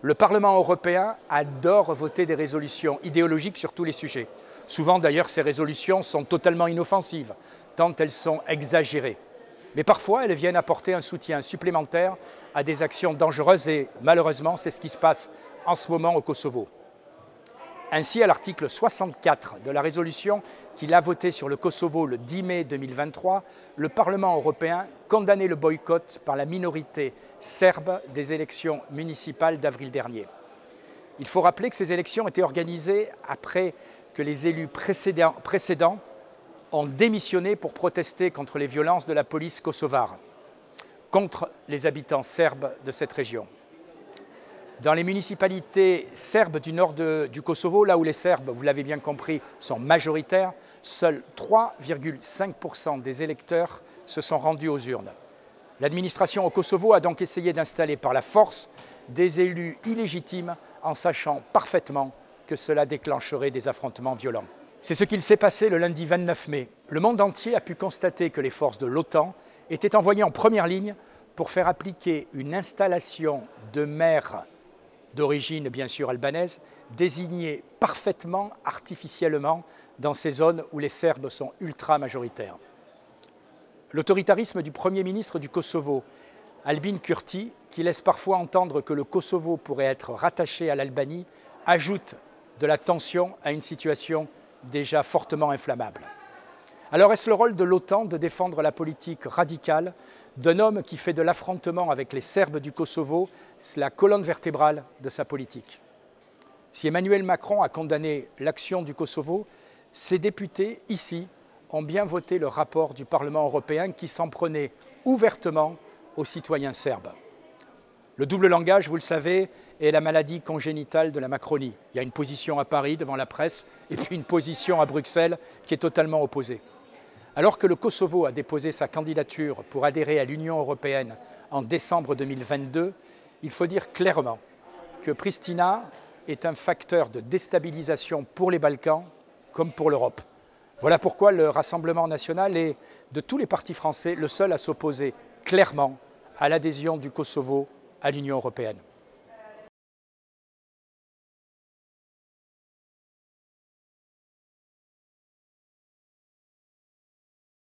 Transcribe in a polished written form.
Le Parlement européen adore voter des résolutions idéologiques sur tous les sujets. Souvent d'ailleurs ces résolutions sont totalement inoffensives, tant elles sont exagérées. Mais parfois elles viennent apporter un soutien supplémentaire à des actions dangereuses et malheureusement c'est ce qui se passe en ce moment au Kosovo. Ainsi, à l'article 64 de la résolution qu'il a votée sur le Kosovo le 10 mai 2023, le Parlement européen condamnait le boycott par la minorité serbe des élections municipales d'avril dernier. Il faut rappeler que ces élections étaient organisées après que les élus précédents ont démissionné pour protester contre les violences de la police kosovare, contre les habitants serbes de cette région. Dans les municipalités serbes du nord du Kosovo, là où les Serbes, vous l'avez bien compris, sont majoritaires, seuls 3,5% des électeurs se sont rendus aux urnes. L'administration au Kosovo a donc essayé d'installer par la force des élus illégitimes en sachant parfaitement que cela déclencherait des affrontements violents. C'est ce qu'il s'est passé le lundi 29 mai. Le monde entier a pu constater que les forces de l'OTAN étaient envoyées en première ligne pour faire appliquer une installation de maires d'origine bien sûr albanaise, désignés parfaitement artificiellement dans ces zones où les Serbes sont ultra majoritaires. L'autoritarisme du Premier ministre du Kosovo, Albin Kurti, qui laisse parfois entendre que le Kosovo pourrait être rattaché à l'Albanie, ajoute de la tension à une situation déjà fortement inflammable. Alors est-ce le rôle de l'OTAN de défendre la politique radicale d'un homme qui fait de l'affrontement avec les Serbes du Kosovo la colonne vertébrale de sa politique? Si Emmanuel Macron a condamné l'action du Kosovo, ses députés, ici, ont bien voté le rapport du Parlement européen qui s'en prenait ouvertement aux citoyens serbes. Le double langage, vous le savez, est la maladie congénitale de la Macronie. Il y a une position à Paris devant la presse et puis une position à Bruxelles qui est totalement opposée. Alors que le Kosovo a déposé sa candidature pour adhérer à l'Union européenne en décembre 2022, il faut dire clairement que Pristina est un facteur de déstabilisation pour les Balkans comme pour l'Europe. Voilà pourquoi le Rassemblement national est, de tous les partis français, le seul à s'opposer clairement à l'adhésion du Kosovo à l'Union européenne.